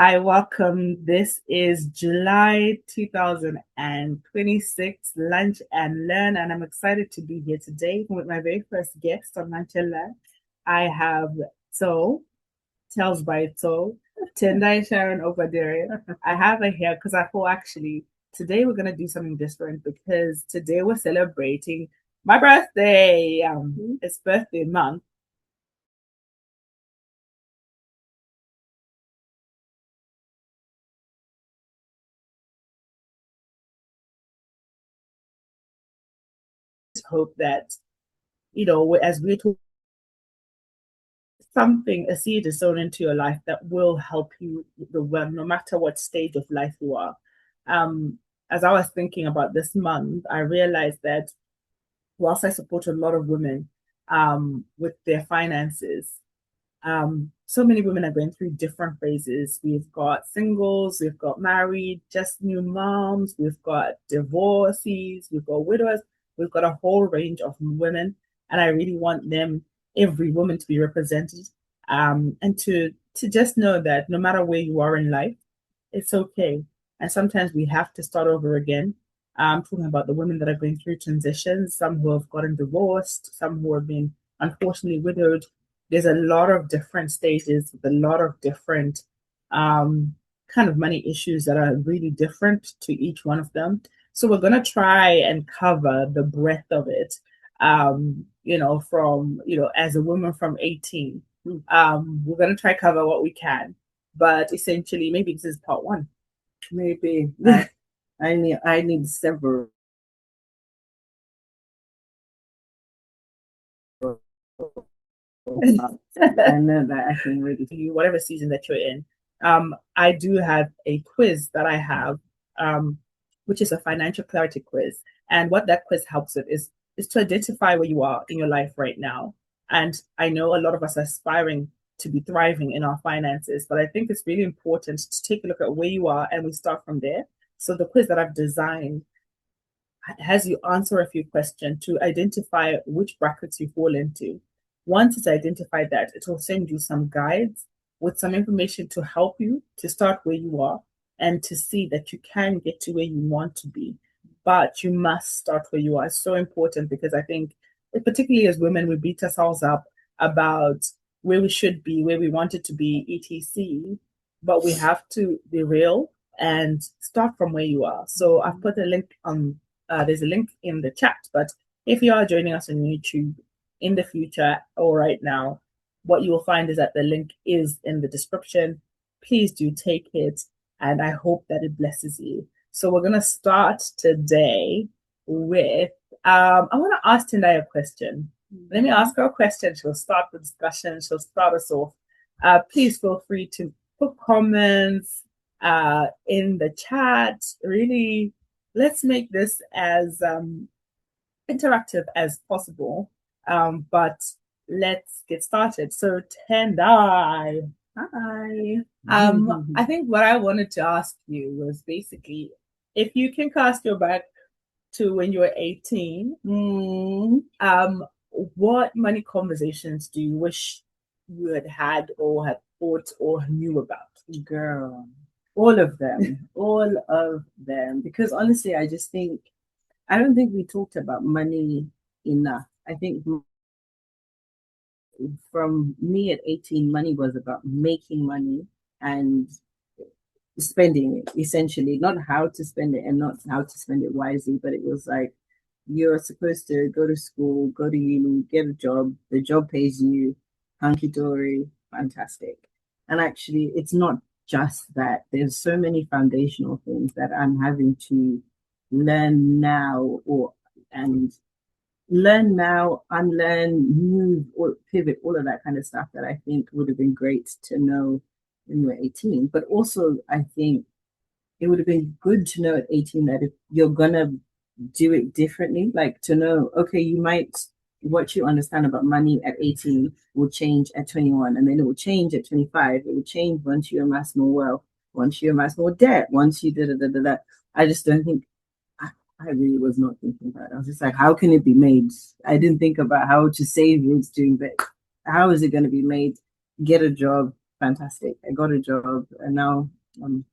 Hi, welcome. This is July 2026 Lunch and Learn, and I'm excited to be here today with my very first guest on Lunch and Learn. I have So, Tells by So, Tendai Opadere. I have her here because I thought actually today we're going to do something different because today we're celebrating my birthday. It's birthday month. Hope that, as we talk something, a seed is sown into your life that will help you the well, no matter what stage of life you are. Um, as I was thinking about this month, I realized that whilst I support a lot of women with their finances, so many women are going through different phases. We've got singles, we've got married, just new moms, we've got divorcees, we've got widows, we've got a whole range of women, and I really want every woman, to be represented, and to just know that no matter where you are in life, it's okay. And sometimes we have to start over again. I'm talking about the women that are going through transitions, some who have gotten divorced, some who have been unfortunately widowed. There's a lot of different stages with a lot of different kind of money issues that are really different to each one of them. So we're going to try and cover the breadth of it. From, as a woman from 18, we're going to try cover what we can. But essentially, maybe this is part one. Maybe I need several. I know that I can really. You, whatever season that you're in. I do have a quiz that I have, which is a financial clarity quiz. And what that quiz helps with is to identify where you are in your life right now. And I know a lot of us are aspiring to be thriving in our finances, but I think it's really important to take a look at where you are and we start from there. So the quiz that I've designed has you answer a few questions to identify which brackets you fall into. Once it's identified that, it will send you some guides with some information to help you to start where you are and to see that you can get to where you want to be. But you must start where you are. It's so important because I think, particularly as women, we beat ourselves up about where we should be, where we want it to be, etc. But we have to be real and start from where you are. So I've put a link on there's a link in the chat. But if you are joining us on YouTube in the future or right now, what you will find is that the link is in the description. Please do take it, and I hope that it blesses you. So we're gonna start today with I want to ask Tendai a question. Let me ask her a question. She'll start the discussion. She'll start us off. Please feel free to put comments in the chat. Really, let's make this as interactive as possible. But let's get started. So, Tendai, hi. I think what I wanted to ask you was basically if you can cast your back to when you were 18, what money conversations do you wish you had or had thought or knew about? Girl, all of them, all of them. Because honestly, I don't think we talked about money enough. I think from me at 18, money was about making money and spending it, essentially, not how to spend it and not how to spend it wisely, but it was like you're supposed to go to school, go to uni, get a job, the job pays you, hunky dory, fantastic. And actually, it's not just that. There's so many foundational things that I'm having to learn now and learn now, unlearn, move, or pivot, all of that kind of stuff that I think would have been great to know when you were 18. But also, I think it would have been good to know at 18 that if you're gonna do it differently, like to know, okay, you might what you understand about money at 18 will change at 21, and then it will change at 25. It will change once you amass more wealth, once you amass more debt, once you da. I just don't think I really was not thinking about it. I was just like, how can it be made? I didn't think about how to save it, doing that. How is it going to be made? Get a job, fantastic. I got a job, and now I'm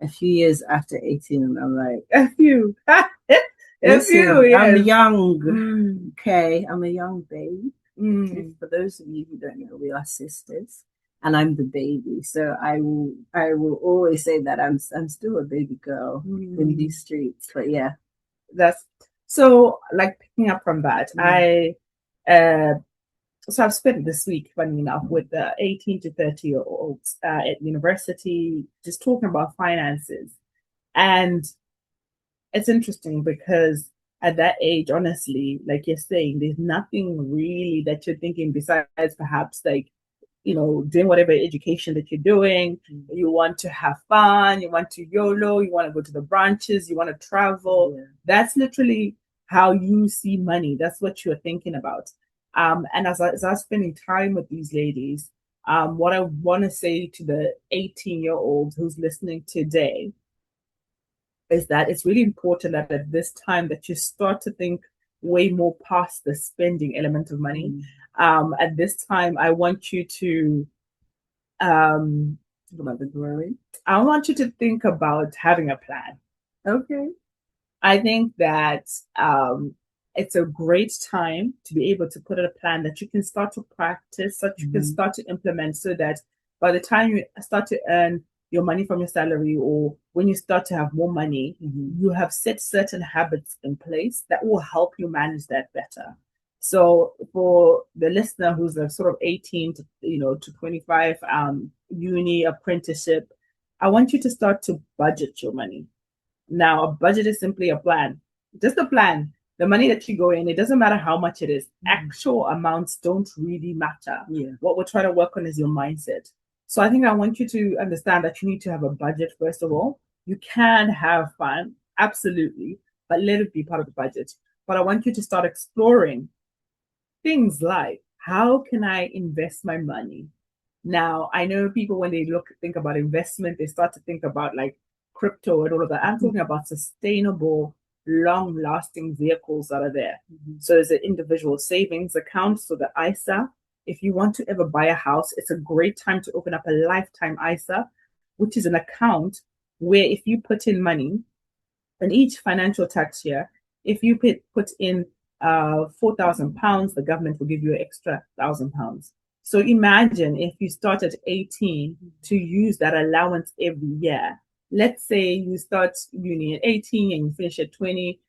a few years after 18, and I'm like, A few. A few, listen, I'm yes. young. Okay, I'm a young babe. Mm. For those of you who don't know, we are sisters, and I'm the baby. So I will always say that I'm still a baby girl in these streets. But yeah, That's so like picking up from that. So I've spent this week, funny enough, with the 18 to 30-year-olds at university, just talking about finances. And it's interesting because at that age, honestly, like you're saying, there's nothing really that you're thinking besides perhaps like, doing whatever education that you're doing. You want to have fun, you want to YOLO, you want to go to the branches, you want to travel. Yeah. That's literally how you see money. That's what you're thinking about. And as I was spending time with these ladies, what I want to say to the 18-year-old who's listening today is that it's really important that at this time that you start to think way more past the spending element of money. At this time, I want you to Talk about the growing. I want you to think about having a plan. Okay. I think that it's a great time to be able to put in a plan that you can start to practice, that you can start to implement, so that by the time you start to earn your money from your salary, or when you start to have more money, you have set certain habits in place that will help you manage that better. So for the listener who's a sort of 18 to 25, uni apprenticeship, I want you to start to budget your money. Now, a budget is simply a plan, just a plan. The money that you go in, it doesn't matter how much it is. Actual amounts don't really matter. Yeah. What we're trying to work on is your mindset. So I think I want you to understand that you need to have a budget, first of all. You can have fun, absolutely, but let it be part of the budget. But I want you to start exploring things like, how can I invest my money? Now, I know people, when they think about investment, they start to think about like crypto and all of that. I'm talking about sustainable, long-lasting vehicles that are there. So there's an individual savings account, so the ISA. If you want to ever buy a house, it's a great time to open up a lifetime ISA, which is an account where if you put in money in each financial tax year, if you put in £4,000, the government will give you an extra £1,000. So imagine if you start at 18 to use that allowance every year. Let's say you start uni at 18 and you finish at 20,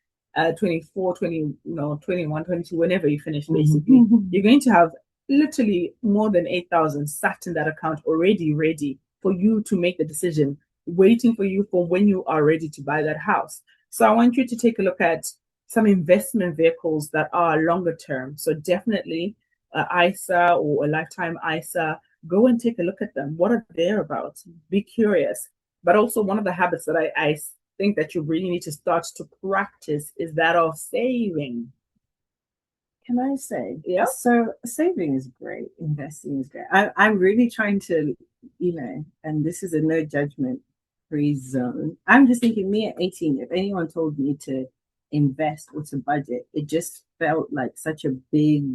24, 20, 21, 22, whenever you finish, basically. You're going to have literally more than 8,000 sat in that account already ready for you to make the decision, waiting for you for when you are ready to buy that house. So I want you to take a look at some investment vehicles that are longer term. So definitely ISA or a lifetime ISA, go and take a look at them. What are they about? Be curious. But also one of the habits that I think that you really need to start to practice is that of saving. Can I say? Yeah. So saving is great. Investing is great. I'm really trying to, and this is a no judgment free zone. I'm just thinking, me at 18, if anyone told me to invest or to budget, it just felt like such a big,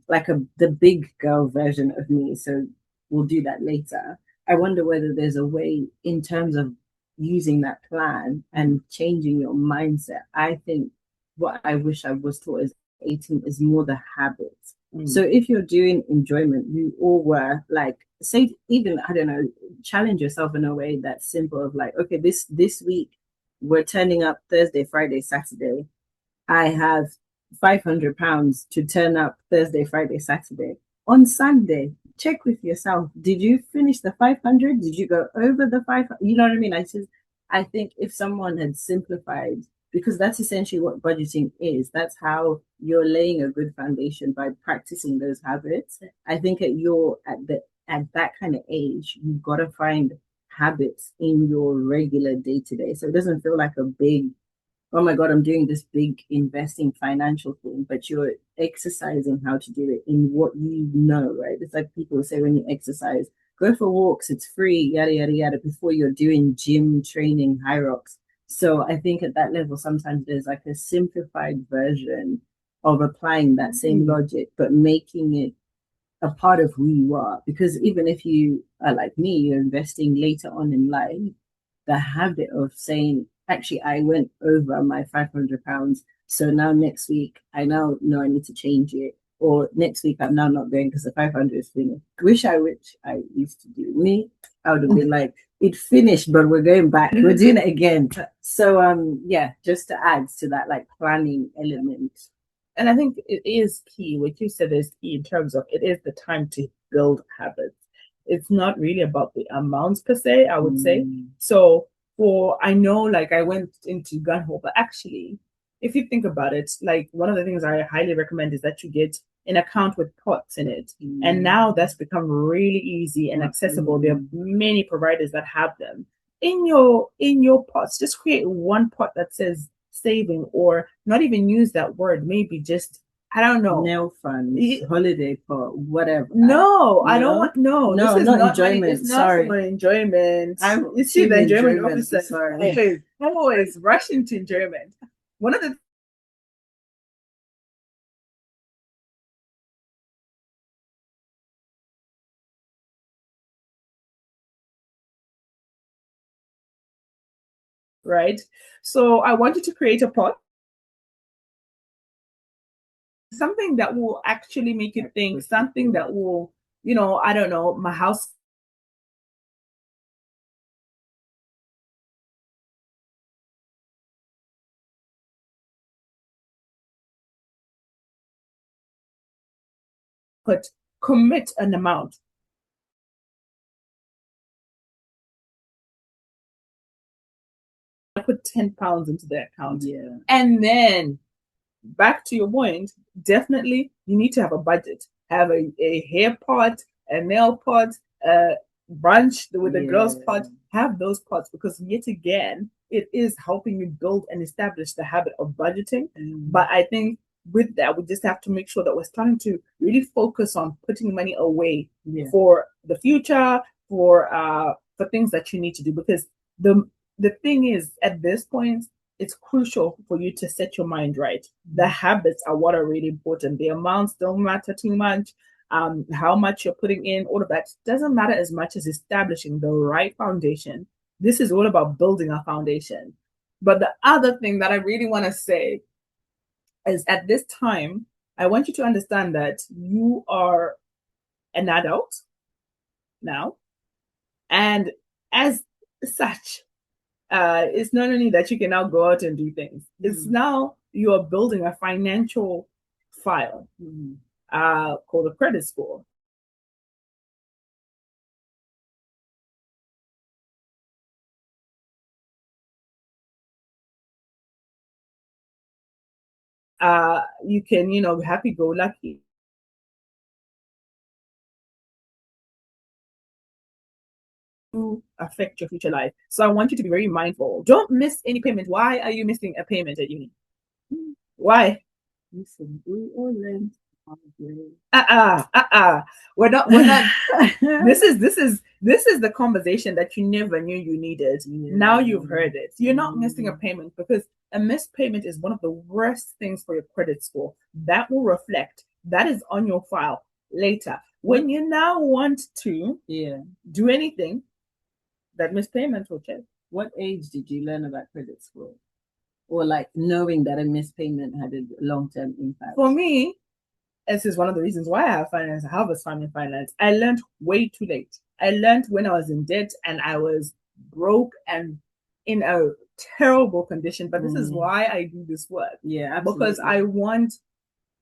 the big girl version of me. So we'll do that later. I wonder whether there's a way in terms of using that plan and changing your mindset. I think what I wish I was taught as 18 is more the habits. So if you're doing enjoyment, you all were like, say, even, I don't know, challenge yourself in a way that's simple of like, okay, this week we're turning up Thursday, Friday, Saturday. I have £500 to turn up Thursday, Friday, Saturday. On Sunday, check with yourself. Did you finish the 500? Did you go over the 500? You know what I mean? I think if someone had simplified, because that's essentially what budgeting is. That's how you're laying a good foundation by practicing those habits. I think at that kind of age, you've got to find habits in your regular day to day. So it doesn't feel like a big, oh my God, I'm doing this big investing financial thing, but you're exercising how to do it in what you know, right? It's like people say when you exercise, go for walks, it's free, yada, yada, yada, before you're doing gym training, high rocks. So I think at that level, sometimes there's like a simplified version of applying that same logic, but making it a part of who you are. Because even if you are like me, you're investing later on in life, the habit of saying, actually, I went over my £500. So now next week, I now know I need to change it. Or next week, I'm now not going because the 500 is finished. Wish I used to do. Me, I would have been like, it finished, but we're going back. We're doing it again. So, yeah, just to add to that, like planning element. And I think it is key. What you said is key in terms of it is the time to build habits. It's not really about the amounts per se, I would say. So I know like I went into gun hole, but actually, if you think about it, like one of the things I highly recommend is that you get an account with pots in it. And now that's become really easy and accessible. There are many providers that have them. In your pots, just create one pot that says saving, or not even use that word, maybe just I don't know, nail funds, holiday pot, whatever. No, I don't want no, this is not enjoyment. Money. It's sorry, not for enjoyment. You see the enjoyment officer. Sorry, always rushing to enjoyment. One of the right. So I want you to create a pot, something that will actually make you think, something that will, I don't know, my house. Commit an amount. I put £10 into the account. Yeah. And then back to your point, definitely you need to have a budget. Have a hair pot, a nail pot, a brunch with the girls pot. Have those pots, because yet again, it is helping you build and establish the habit of budgeting. But I think with that, we just have to make sure that we're starting to really focus on putting money away for the future, for things that you need to do. Because the thing is, at this point, it's crucial for you to set your mind right. The habits are what are really important. The amounts don't matter too much. How much you're putting in, all of that doesn't matter as much as establishing the right foundation. This is all about building a foundation. But the other thing that I really want to say is, at this time, I want you to understand that you are an adult now. And as such, it's not only that you can now go out and do things, it's now you are building a financial file called a credit score. You can, happy go lucky. Affect your future life. So I want you to be very mindful. Don't miss any payment. Why are you missing a payment at uni? Why? Listen, we all learned. We're not this is the conversation that you never knew you needed. Now you've heard it. You're not missing a payment, because a missed payment is one of the worst things for your credit score. That will reflect. That is on your file later. When you now want to do anything, that missed payment will check. What age did you learn about credit score? Or like knowing that a missed payment had a long-term impact? For me, this is one of the reasons why I have finance. I have a family finance. I learned way too late. I learned when I was in debt and I was broke and in a terrible condition. But this is why I do this work. Yeah, absolutely. Because I want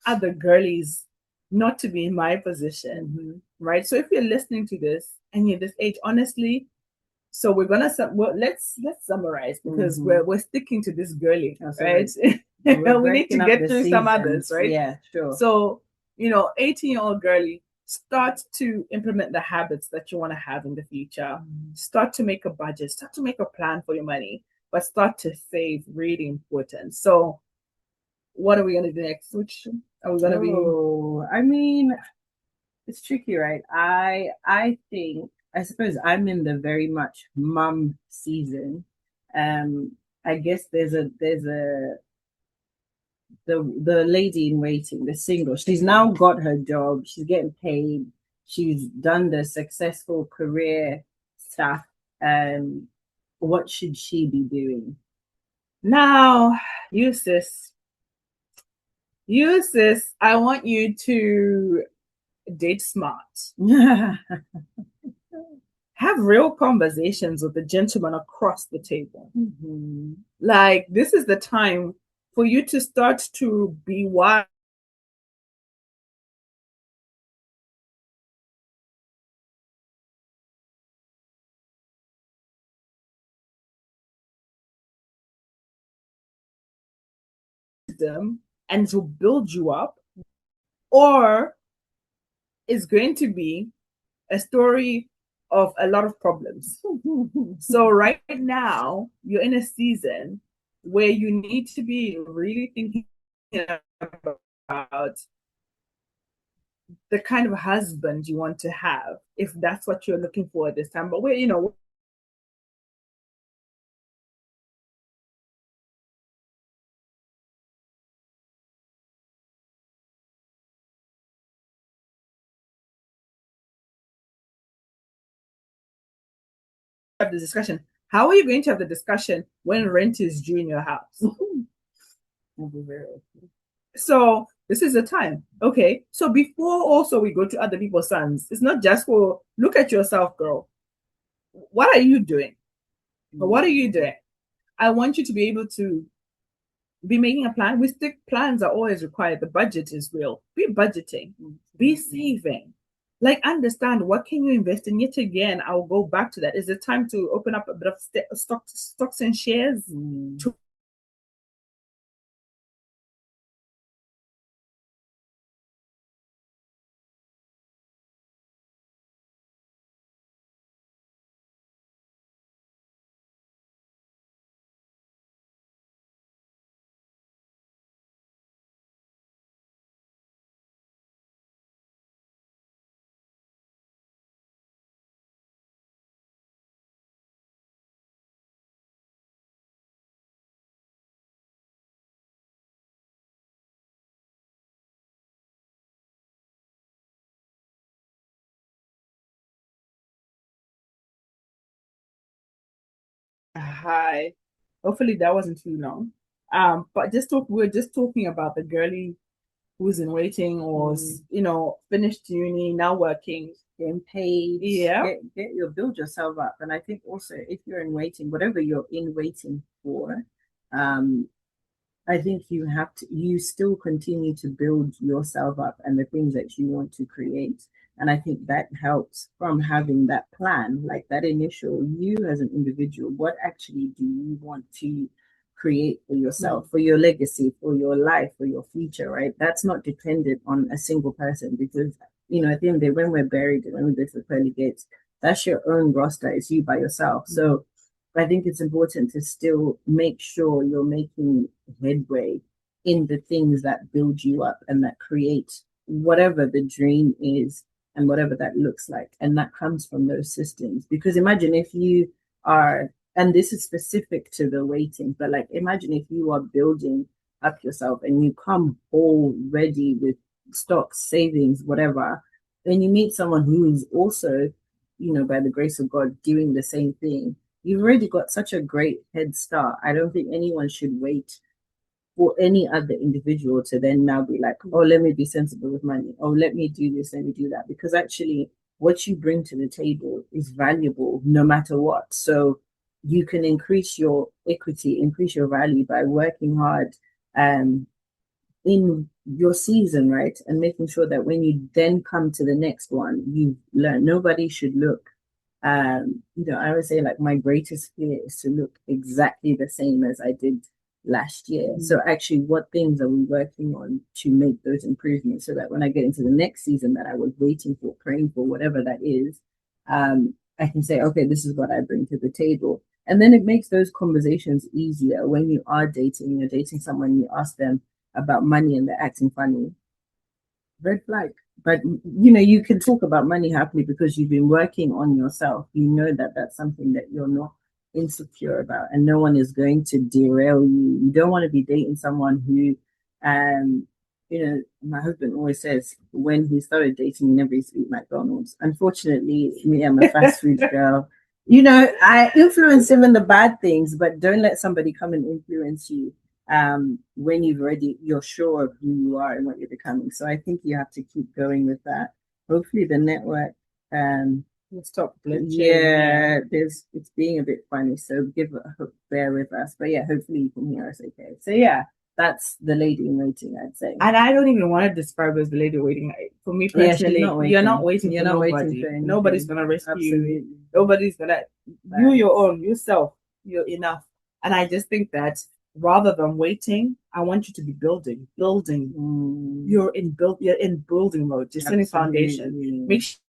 other girlies not to be in my position, right? So if you're listening to this and you're this age, honestly, so we're gonna let's summarize, because we're sticking to this girly, right? We need to get through some others, right? Yeah, sure. So 18-year-old girly, start to implement the habits that you want to have in the future. Start to make a budget. Start to make a plan for your money, but start to save. Really important. So, what are we gonna do next? Which are we gonna be? I mean, it's tricky, right? I think. I suppose I'm in the very much mum season. I guess there's a the lady in waiting, the single, she's now got her job, she's getting paid, she's done the successful career stuff. What should she be doing? Now, you sis, I want you to date smart. Have real conversations with the gentleman across the table. Mm-hmm. Like, this is the time for you to start to be wise. Them and to build you up, or is going to be a story of a lot of problems. So right now, you're in a season where you need to be really thinking about the kind of husband you want to have, if that's what you're looking for at this time. But we're have the discussion. How are you going to have the discussion when rent is due in your house? So this is the time. Okay. So before also we go to other people's sons, it's not just for look at yourself, girl. What are you doing? But what are you doing? I want you to be able to be making a plan. We stick plans are always required. The budget is real. Be budgeting, be saving. Like understand what can you invest in. Yet again, I'll go back to that. Is it time to open up a bit of stocks and shares to hi? Hopefully that wasn't too long. But we're just talking about the girly who's in waiting or finished uni, now working. Getting paid, Yeah. get your build yourself up. And I think also if you're in waiting, whatever you're in waiting for, I think you still continue to build yourself up and the things that you want to create. And I think that helps from having that plan, like that initial, you as an individual, what actually do you want to create for yourself, for your legacy, for your life, for your future, right? That's not dependent on a single person because, at the end of the day, when we're buried, when we go to the pearly gates, that's your own roster. It's you by yourself. So I think it's important to still make sure you're making headway in the things that build you up and that create whatever the dream is and whatever that looks like. And that comes from those systems. Because imagine if you are, and this is specific to the waiting, but like imagine if you are building up yourself and you come already with stocks, savings, whatever, then you meet someone who is also, by the grace of God, doing the same thing. You've already got such a great head start. I don't think anyone should wait for any other individual to then now be like, oh, let me be sensible with money. Oh, let me do this, let me do that. Because actually, what you bring to the table is valuable no matter what. So you can increase your equity, increase your value by working hard in your season, right? And making sure that when you then come to the next one, you've learned. Nobody should look I would say like my greatest fear is to look exactly the same as I did last year. So actually, what things are we working on to make those improvements so that when I get into the next season that I was waiting for, praying for, whatever that is, I can say, okay, this is what I bring to the table. And then it makes those conversations easier when you are dating, you're dating someone, you ask them about money and they're acting funny. Red flag. But you can talk about money happily because you've been working on yourself. You know that that's something that you're not insecure about, and no one is going to derail you. You don't want to be dating someone who And my husband always says when he started dating, he never used to eat McDonald's. Unfortunately, me, I'm a fast food girl. I influence him in the bad things, but don't let somebody come and influence you when you're sure of who you are and what you're becoming. So I think you have to keep going with that. Hopefully the network will stop glitching. Yeah, it's being a bit funny, so bear with us. But yeah, hopefully you can hear us okay. So yeah, that's the lady in waiting, I'd say. And I don't even want to describe her as the lady waiting. For me personally, you're not waiting for nobody. Nobody's gonna rescue you. Nobody's gonna you your own, yourself, you're enough. And I just think that rather than waiting, I want you to be building. You're in building mode, just setting foundation. Make sure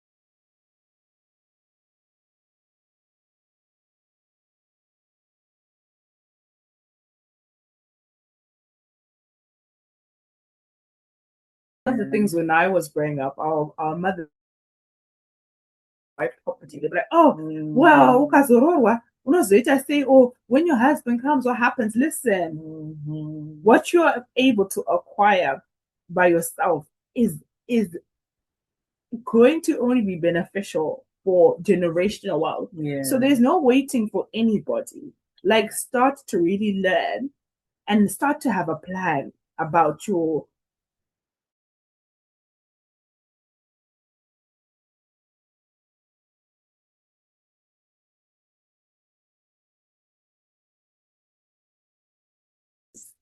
one of the things when I was growing up, our mother property, they'd be like, oh, wow, unozoita say, oh, when your husband comes, what happens? Listen, what you're able to acquire by yourself is going to only be beneficial for generational wealth. Yeah. So there's no waiting for anybody. Like, start to really learn and start to have a plan about your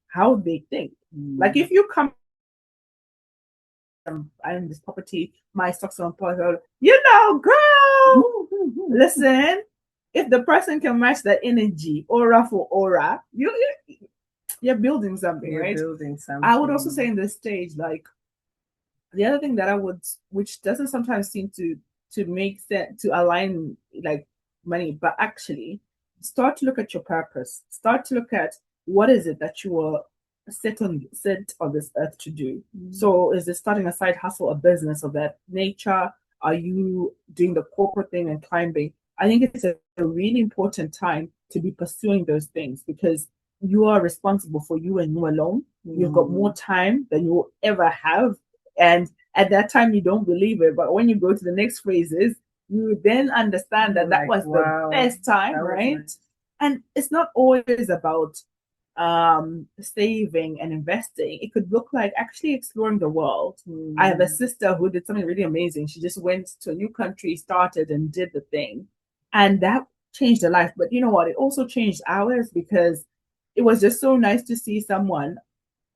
how they think. Like, if you come I'm this property, my stocks on portfolio, girl, listen, if the person can match that energy, aura for aura, you're building something, right? Building something. I would also say in this stage, like, the other thing that I would, which doesn't sometimes seem to make sense, to align like money, but actually start to look at your purpose. Start to look at what is it that you were set on this earth to do. So is it starting a side hustle, a business of that nature? Are you doing the corporate thing and climbing? I think it's a really important time to be pursuing those things because you are responsible for you and you alone. You've got more time than you will ever have. And at that time, you don't believe it. But when you go to the next phases, you then understand that that was the best time, right? Nice. And it's not always about saving and investing. It could look like actually exploring the world. I have a sister who did something really amazing. She just went to a new country, started and did the thing. And that changed her life. But you know what? It also changed ours because it was just so nice to see someone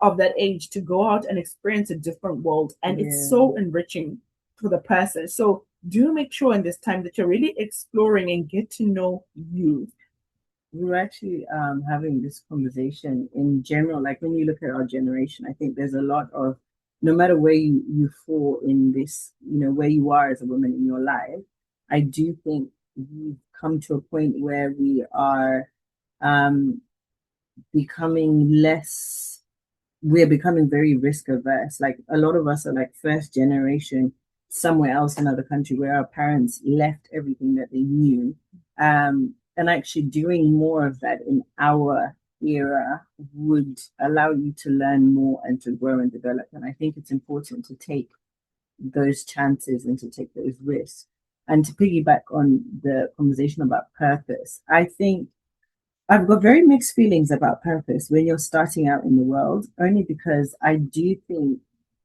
of that age to go out and experience a different world. And it's so enriching for the person. So do make sure in this time that you're really exploring and get to know you. We were actually having this conversation in general, like when you look at our generation, I think there's a lot of, no matter where you fall in this, where you are as a woman in your life, I do think we've come to a point where we are we're becoming very risk averse. Like a lot of us are like first generation somewhere else, another country where our parents left everything that they knew. And actually doing more of that in our era would allow you to learn more and to grow and develop. And I think it's important to take those chances and to take those risks. And to piggyback on the conversation about purpose, I think I've got very mixed feelings about purpose when you're starting out in the world, only because I do think,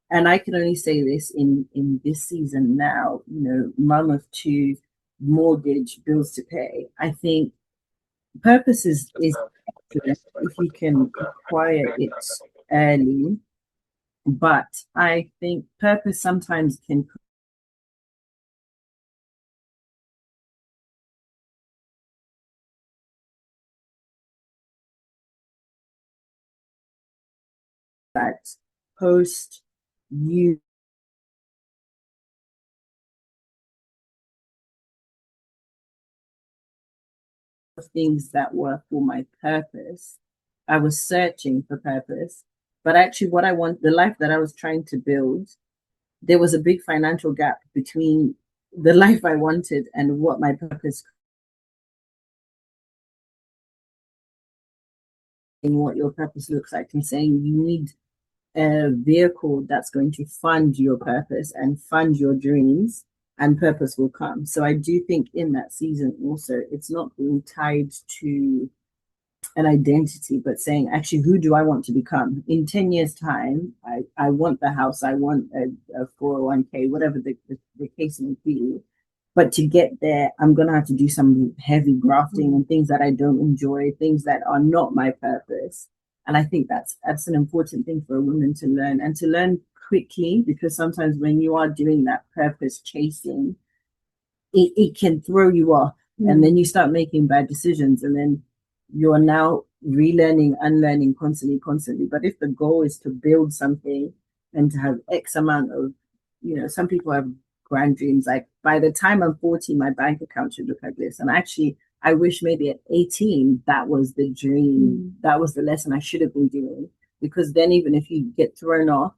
and I can only say this in this season now, mum of two, mortgage, bills to pay. I think purpose is excellent if you can acquire it early, but I think purpose sometimes can that post you things that were for my purpose. I was searching for purpose, but actually what I want, the life that I was trying to build, there was a big financial gap between the life I wanted and what my purpose and what your purpose looks like, and saying you need a vehicle that's going to fund your purpose and fund your dreams, and purpose will come. So I do think in that season also, it's not being tied to an identity, but saying, actually, who do I want to become? In 10 years' time, I want the house, I want a 401k, whatever the case may be. But to get there, I'm going to have to do some heavy grafting and things that I don't enjoy, things that are not my purpose. And I think that's an important thing for a woman to learn, and to learn quickly, because sometimes when you are doing that purpose chasing, it can throw you off. And then you start making bad decisions, and then you're now relearning, unlearning constantly. But if the goal is to build something and to have X amount of, some people have grand dreams. Like, by the time I'm 40, my bank account should look like this. And actually, I wish maybe at 18, that was the dream. That was the lesson I should have been doing. Because then even if you get thrown off,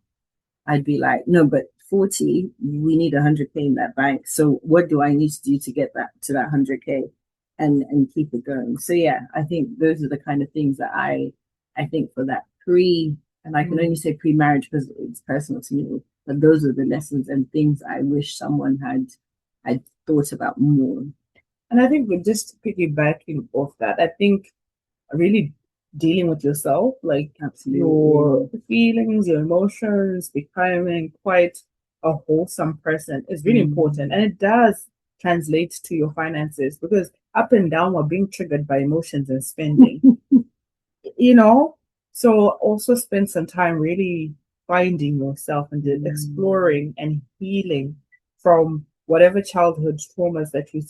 I'd be like, no, but 40, we need 100K in that bank. So what do I need to do to get that to that 100K and keep it going? So yeah, I think those are the kind of things that I think for that and I can only say pre-marriage because it's personal to me, but those are the lessons and things I wish someone had thought about more. And I think we're just piggybacking off that. I think really dealing with yourself, like Absolutely. Your feelings, your emotions, becoming quite a wholesome person is really important. And it does translate to your finances, because up and down we're being triggered by emotions and spending. So also spend some time really finding yourself and exploring and healing from whatever childhood traumas that you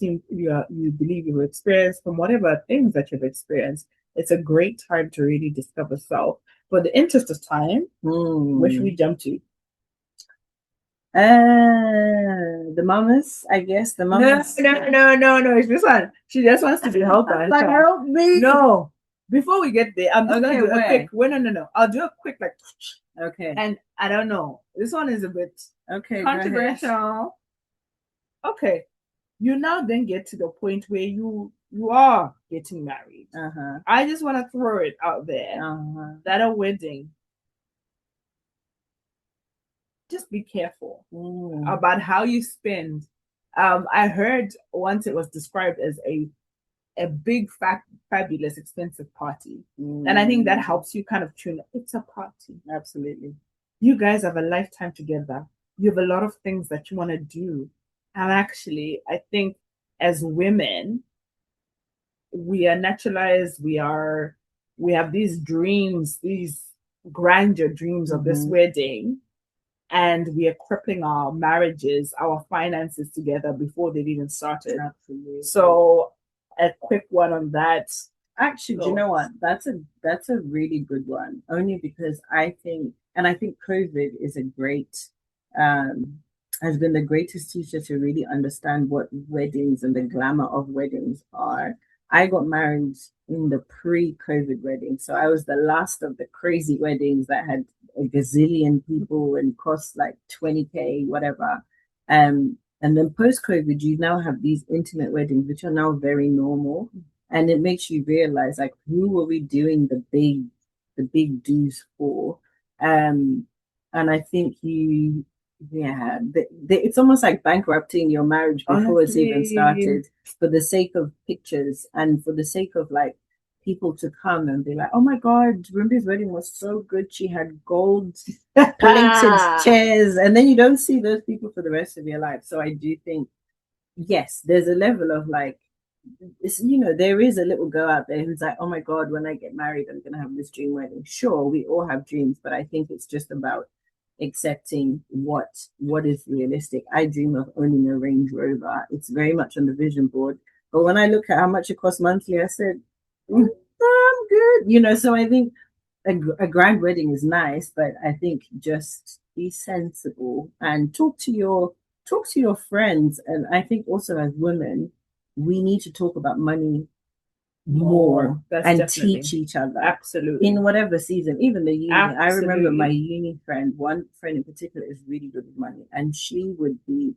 believe you've experienced, from whatever things that you've experienced. It's a great time to really discover self. For the interest of time, where should we jump to? The mamas, I guess. The mamas. No. It's this one. She just wants to be helped. Like, help me. No. Before we get there, I'm just going to do a quick. No. I'll do a quick, like. Okay. And I don't know. This one is a bit controversial. Okay. You now then get to the point where you are getting married. I just want to throw it out there that a wedding, just be careful about how you spend. I heard once it was described as a big, fabulous, expensive party. And I think that helps you kind of tune. It's a party. Absolutely. You guys have a lifetime together. You have a lot of things that you want to do. And actually, I think as women, we are naturalized. We have these dreams, these grandeur dreams of this wedding, and we are crippling our marriages, our finances together before they've even started. Absolutely. So a quick one on that. Actually, do you know what? That's a really good one. Only because I think COVID is a great has been the greatest teacher to really understand what weddings and the glamour of weddings are. I got married in the pre-COVID wedding. So I was the last of the crazy weddings that had a gazillion people and cost like 20K, whatever. And then post-COVID, you now have these intimate weddings, which are now very normal. And it makes you realize, like, who were we doing the big dues for? And I think it's almost like bankrupting your marriage before it's even started, for the sake of pictures and for the sake of like people to come and be like, oh my God, Rumbi's wedding was so good. She had gold plated chairs, and then you don't see those people for the rest of your life. So I do think, yes, there's a level of like, there is a little girl out there who's like, oh my God, when I get married, I'm gonna have this dream wedding. Sure, we all have dreams, but I think it's just about accepting what is realistic. I dream of owning a Range Rover. It's very much on the vision board, but when I look at how much it costs monthly, I said, I'm good. So I think a grand wedding is nice, but I think just be sensible and talk to your friends. And I think also as women, we need to talk about money more and teach each other. Absolutely. In whatever season, even the uni. Absolutely. I remember my uni friend, one friend in particular is really good with money, and she would be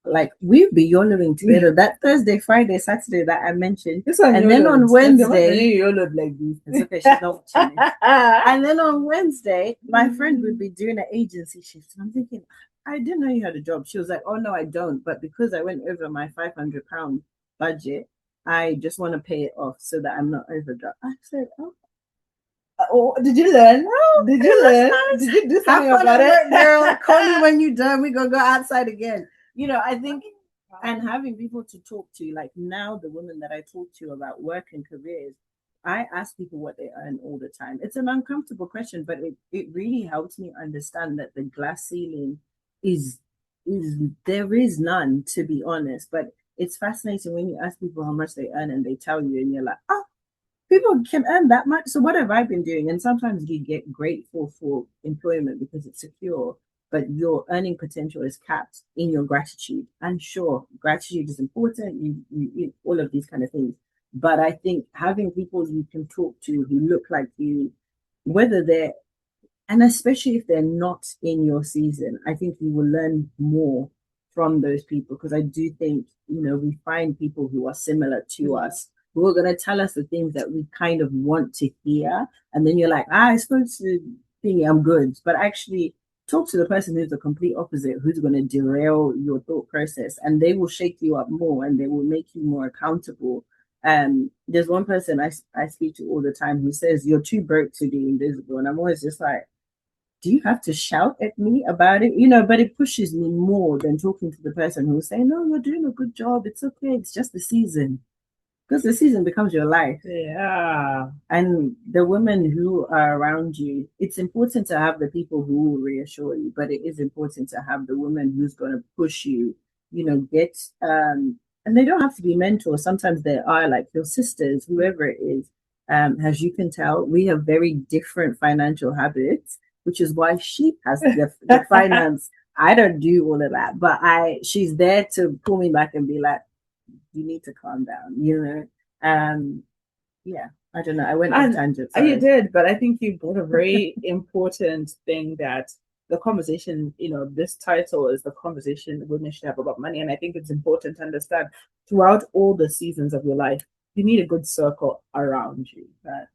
like we'd be YOLOing together that Thursday, Friday, Saturday that I mentioned. This one and then on Wednesday, YOLOed like this. It's okay, she's not watching me. And then on Wednesday, my friend would be doing an agency shift. And I'm thinking, I didn't know you had a job. She was like, oh no, I don't. But because I went over my £500 budget, I just want to pay it off so that I'm not overdraft. I said, oh, did you learn? Oh, did you learn? Nice. Did you do something about it? Girl, call me when you're done. We're going to go outside again. You know, I think, and having people to talk to, like now the women that I talk to about work and careers, I ask people what they earn all the time. It's an uncomfortable question, but it really helps me understand that the glass ceiling is there is none, to be honest. But it's fascinating when you ask people how much they earn and they tell you, and you're like, oh, people can earn that much. So what have I been doing? And sometimes you get grateful for employment because it's secure, but your earning potential is capped in your gratitude. And sure, gratitude is important. You all of these kind of things. But I think having people you can talk to who look like you, whether they're, and especially if they're not in your season, I think you will learn more from those people. Because I do think, we find people who are similar to us who are going to tell us the things that we kind of want to hear. And then you're like, I supposed to think I'm good. But actually, talk to the person who's the complete opposite, who's going to derail your thought process. And they will shake you up more and they will make you more accountable. There's one person I speak to all the time who says, you're too broke to be invisible. And I'm always just like, do you have to shout at me about it? But it pushes me more than talking to the person who's saying, no, you're doing a good job. It's okay. It's just the season. Because the season becomes your life. Yeah. And the women who are around you, it's important to have the people who will reassure you, but it is important to have the woman who's going to push you, get, and they don't have to be mentors. Sometimes they are like your sisters, whoever it is. As you can tell, we have very different financial habits, which is why she has the finance. I don't do all of that, but she's there to pull me back and be like, you need to calm down, yeah, I don't know. I went on tangent. You did, but I think you brought a very important thing that the conversation, this title is the conversation women should have about money. And I think it's important to understand throughout all the seasons of your life, you need a good circle around you. Right?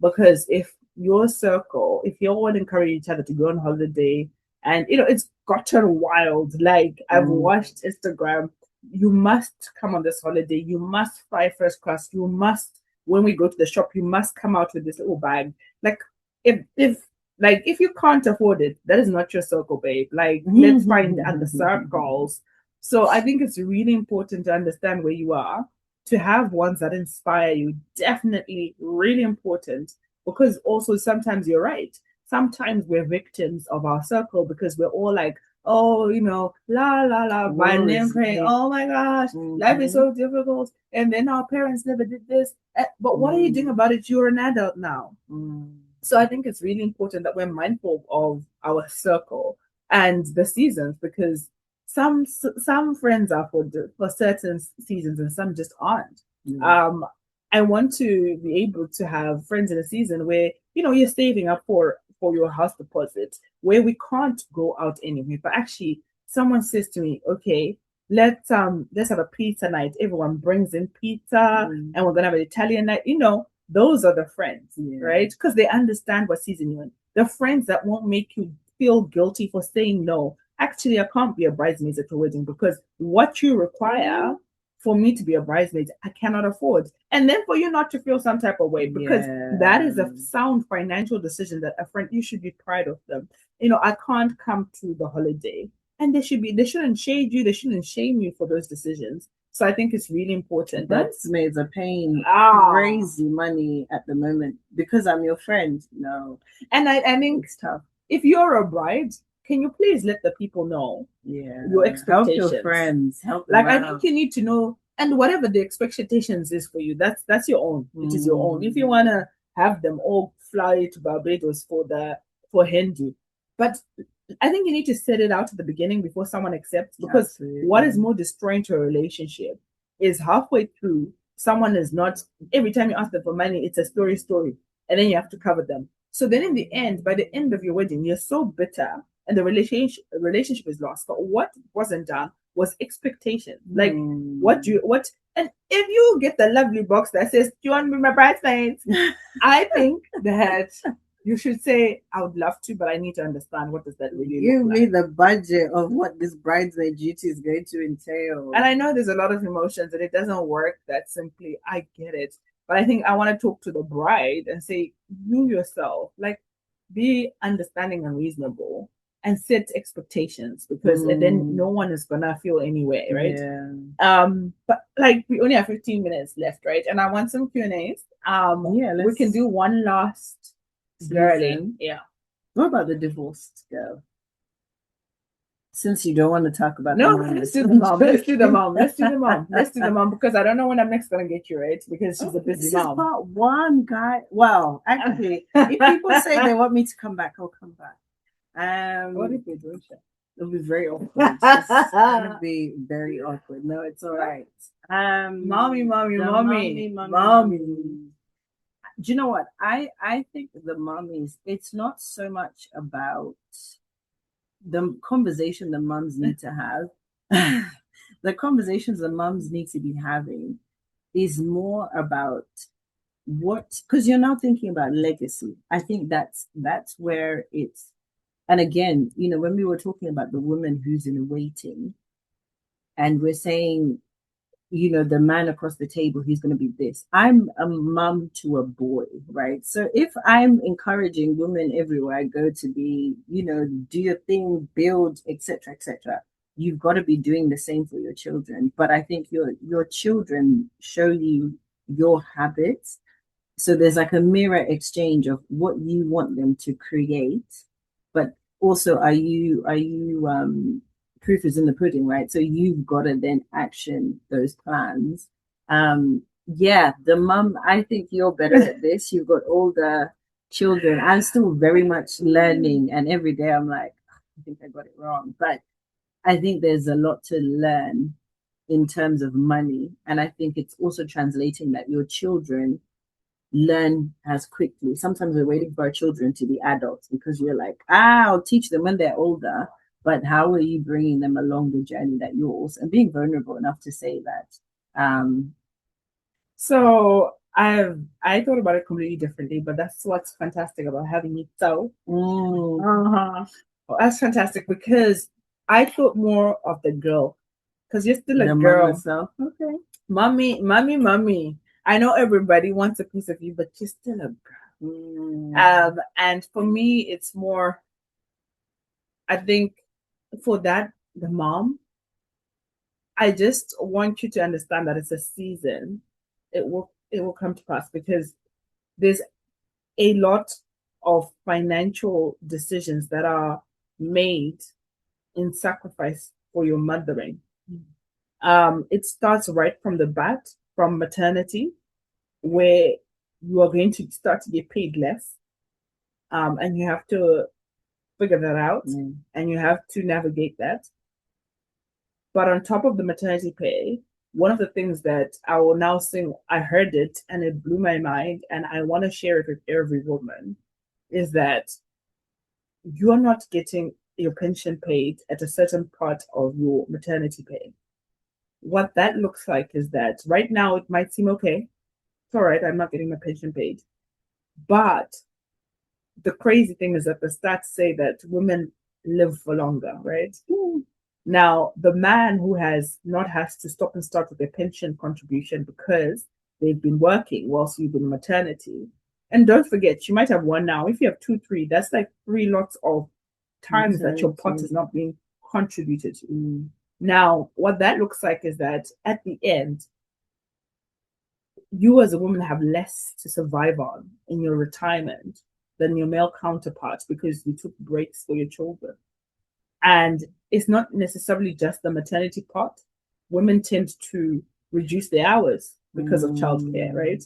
Because if your circle, if you all encourage each other to go on holiday and, it's gotten wild. Like I've watched Instagram, you must come on this holiday. You must fly first class. You must, when we go to the shop, you must come out with this little bag. Like if you can't afford it, that is not your circle, babe. Like let's find other circles. So I think it's really important to understand where you are, to have ones that inspire you. Definitely really important, because also sometimes you're right. Sometimes we're victims of our circle because we're all like, oh, la la la, violin praying. Oh my gosh, life is so difficult. And then our parents never did this. But what are you doing about it? You're an adult now. So I think it's really important that we're mindful of our circle and the seasons, because some friends are for certain seasons and some just aren't. I want to be able to have friends in a season where you're saving up for your house deposit, where we can't go out anyway, but actually someone says to me, okay, let's have a pizza night. Everyone brings in pizza and we're gonna have an Italian night. Those are the friends, right? Because they understand what season you're in. The friends that won't make you feel guilty for saying no. Actually, I can't be a bridesmaid at your wedding because what you require for me to be a bridesmaid, I cannot afford. And then for you not to feel some type of way, because that is a sound financial decision that a friend, you should be proud of them. I can't come to the holiday, and they shouldn't shade you, they shouldn't shame you for those decisions. So I think it's really important. Bridesmaids are paying crazy money at the moment because I'm your friend. No. And I think it's tough. If you're a bride, can you please let the people know your expectations? Help your friends. Help them out. I think you need to know, and whatever the expectations is for you, that's your own. It is your own. If you want to have them all fly to Barbados for Hindu, but I think you need to set it out at the beginning before someone accepts, because what is more destroying to a relationship is halfway through, someone is not, every time you ask them for money, it's a story, and then you have to cover them. So then in the end, by the end of your wedding, you're so bitter and the relationship is lost. But what wasn't done was expectation. Like, and if you get the lovely box that says, "Do you want to be my bridesmaids?" I think that you should say, "I would love to, but I need to understand what does that really Give look me like." the budget of what this bridesmaid duty is going to entail. And I know there's a lot of emotions and it doesn't work that simply. I get it. But I think I want to talk to the bride and say, you yourself, like, be understanding and reasonable and set expectations, because then no one is gonna feel any way, right? Yeah. But like, we only have 15 minutes left, right? And I want some Q&As. Yeah, we can do one last girly. Yeah. What about the divorced girl? Since you don't want to talk about no, let's do the mom. Let's do the mom. Let's do the mom. Let's do the mom, because I don't know when I'm next gonna get you, right? Because she's a busy this mom. Is part one, guy. Well, actually, if people say they want me to come back, I'll come back. What if we do? It'll be very awkward. It's gonna be very awkward. No, it's all right. Mommy. Do you know what? I think the mommies, it's not so much about the conversation the mums need to have. The conversations the mums need to be having is more about what, because you're now thinking about legacy. I think that's where it's, and again, you know, when we were talking about the woman who's in waiting, and we're saying, you know, the man across the table, he's going to be this. I'm a mom to a boy, right? So if I'm encouraging women everywhere I go to be, you know, do your thing, build, etc., etc., you've got to be doing the same for your children. But I think your children show you your habits. So there's like a mirror exchange of what you want them to create, but also are you proof is in the pudding, right? So you've got to then action those plans. Yeah, the mum, I think you're better at this. You've got all the children. I'm still very much learning, and every day I'm like, I think I got it wrong. But I think there's a lot to learn in terms of money. And I think it's also translating that your children learn as quickly. Sometimes we're waiting for our children to be adults because you're like, I'll teach them when they're older. But how are you bringing them along the journey that you're also, and being vulnerable enough to say that? So I thought about it completely differently, but that's what's fantastic about having it. So well, that's fantastic, because I thought more of the girl, because you're still a girl. Okay, mommy. I know everybody wants a piece of you, but you're still a girl. And for me, it's more, I think, for that, the mom, I just want you to understand that it's a season. It will come to pass, because there's a lot of financial decisions that are made in sacrifice for your mothering. It starts right from the bat, from maternity, where you are going to start to get paid less, and you have to figure that out, and you have to navigate that. But on top of the maternity pay, one of the things that I will now sing, I heard it and it blew my mind, and I want to share it with every woman, is that you're not getting your pension paid at a certain part of your maternity pay. What that looks like is that right now it might seem okay. It's all right, I'm not getting my pension paid. But the crazy thing is that the stats say that women live for longer, right? Now, the man who has to stop and start with their pension contribution because they've been working whilst you've been in maternity. And don't forget, you might have one now. If you have 2, 3, that's like 3 lots of times that your pot is not being contributed to. Now, what that looks like is that at the end, you as a woman have less to survive on in your retirement than your male counterparts, because you took breaks for your children. And it's not necessarily just the maternity part. Women tend to reduce their hours because of childcare, right?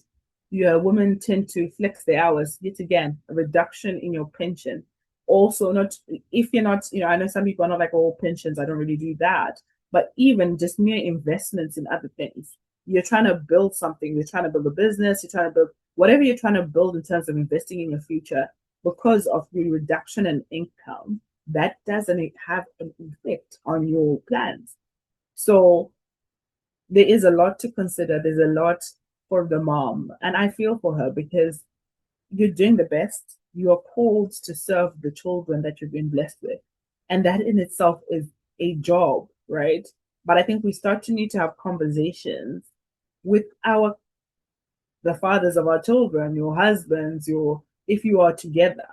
Women tend to flex their hours. Yet again, a reduction in your pension. Also, not if you're not, I know some people are not like, oh, pensions, I don't really do that. But even just mere investments in other things. You're trying to build something. You're trying to build a business. You're trying to build whatever you're trying to build in terms of investing in your future. Because of the reduction in income, that doesn't have an effect on your plans. So there is a lot to consider. There's a lot for the mom. And I feel for her because you're doing the best. You are called to serve the children that you've been blessed with. And that in itself is a job, right? But I think we start to need to have conversations with the fathers of our children, your husbands, if you are together,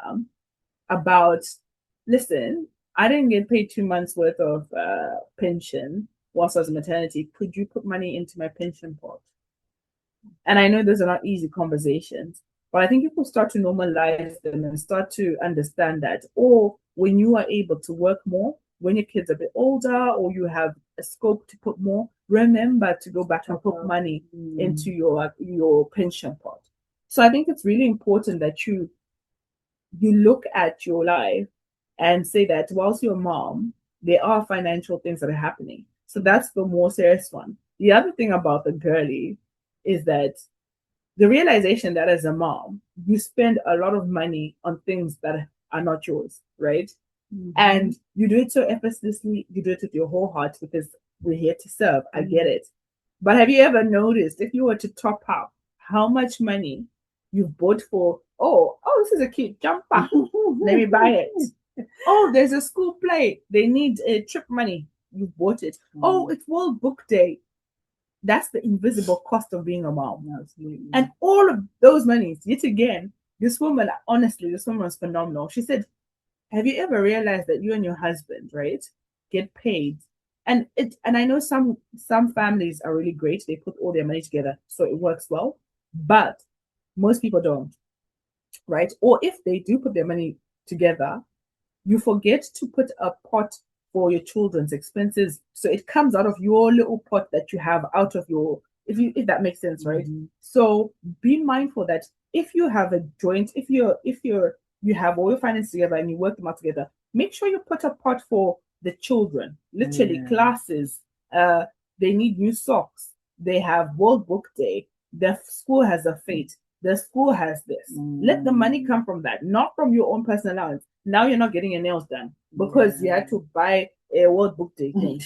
about, listen, I didn't get paid 2 months worth of pension whilst I was on maternity. Could you put money into my pension pot? And I know those are not easy conversations, but I think if we start to normalize them and start to understand that, or when you are able to work more, when your kids are a bit older, or you have a scope to put more, remember to go back and put money into your pension pot. So I think it's really important that you look at your life and say that whilst you're a mom, there are financial things that are happening. So that's the more serious one. The other thing about the girly is that the realization that as a mom, you spend a lot of money on things that are not yours, right? Mm-hmm. And you do it so effortlessly, you do it with your whole heart because we're here to serve. I get it. But have you ever noticed if you were to top up how much money you've bought for, oh, this is a cute jumper. Let me buy it. Oh, there's a school play. They need a trip money. You bought it. Oh, it's World Book Day. That's the invisible cost of being a mom. Absolutely. And all of those monies, yet again, this woman was phenomenal. She said, have you ever realized that you and your husband, right, get paid? And I know some families are really great. They put all their money together, so it works well. But most people don't, right? Or if they do put their money together, you forget to put a pot for your children's expenses. So it comes out of your little pot that you have out of your, if that makes sense, right? Mm-hmm. So be mindful that if you have a joint, if you have all your finances together and you work them out together, make sure you put a pot for the children, literally classes. They need new socks. They have World Book Day. The school has a fete. The school has this. Let the money come from that, not from your own personal allowance. Now you're not getting your nails done because you had to buy a World Book Day thing.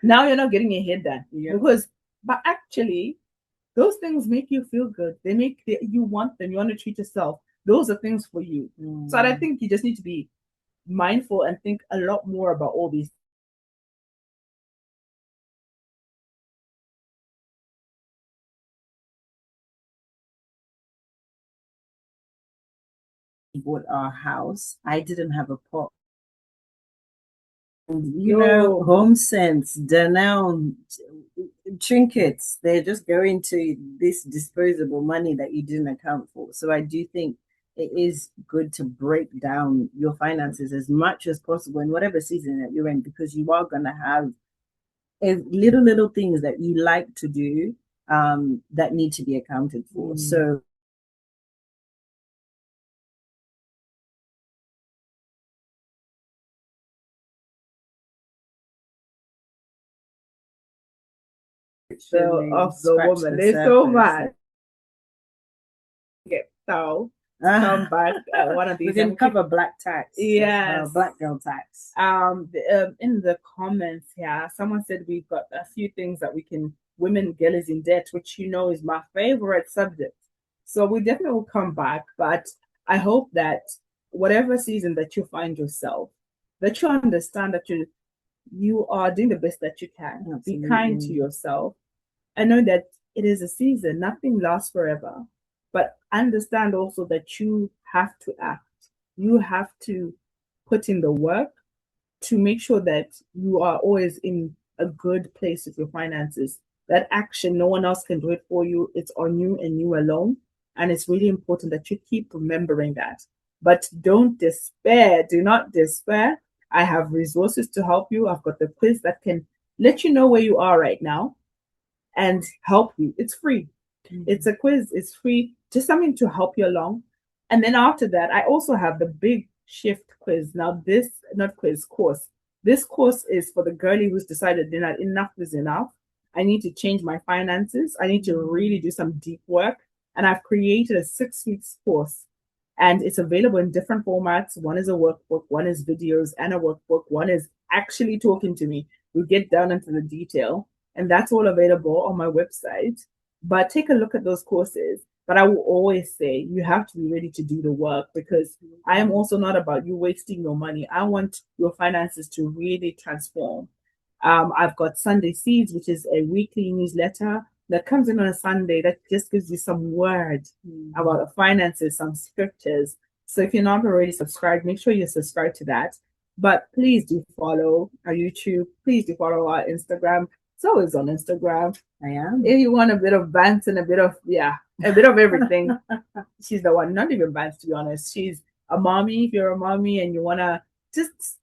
Now you're not getting your hair done but actually, those things make you feel good. You want them. You want to treat yourself. Those are things for you. So I think you just need to be mindful and think a lot more about all these. Bought our house, I didn't have a pot. Home sense, Danone, trinkets, they're just going to this disposable money that you didn't account for. So I do think it is good to break down your finances as much as possible in whatever season that you're in, because you are going to have little things that you like to do that need to be accounted for. So of the woman. There's so much. So come back one of these. We can cover black tax. Yes, black girl tax. In the comments here, someone said we've got a few things that we can. Women, girls in debt, which is my favorite subject. So we definitely will come back. But I hope that whatever season that you find yourself, that you understand that you are doing the best that you can. Absolutely. Be kind to yourself. I know that it is a season. Nothing lasts forever. But understand also that you have to act. You have to put in the work to make sure that you are always in a good place with your finances. That action, no one else can do it for you. It's on you and you alone. And it's really important that you keep remembering that. But don't despair. Do not despair. I have resources to help you. I've got the quiz that can let you know where you are right now and help you. It's free. It's a quiz. It's free. Just something to help you along. And then after that, I also have the big shift quiz. Now course. This course is for the girlie who's decided that enough is enough. I need to change my finances. I need to really do some deep work. And I've created a 6-week course. And it's available in different formats. One is a workbook, one is videos and a workbook, one is actually talking to me. We get down into the detail, and that's all available on my website. But take a look at those courses. But I will always say you have to be ready to do the work, because I am also not about you wasting your money. I want your finances to really transform. I've got Sunday Seeds, which is a weekly newsletter that comes in on a Sunday that just gives you some words about the finances, some scriptures. So if you're not already subscribed, make sure you subscribe to that. But please do follow our YouTube. Please do follow our Instagram. It's always on Instagram. I am. If you want a bit of bands and a bit of everything, she's the one. Not even bands, to be honest. She's a mommy. If you're a mommy and you wanna just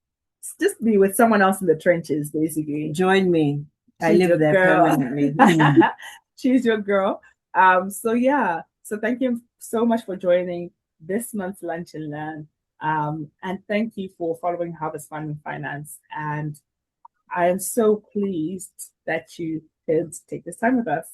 be with someone else in the trenches, basically. Join me. I live there permanently. She's your girl. So yeah. So thank you so much for joining this month's Lunch and Learn. And thank you for following Harvest Farming Finance. And I am so pleased that you could take this time with us.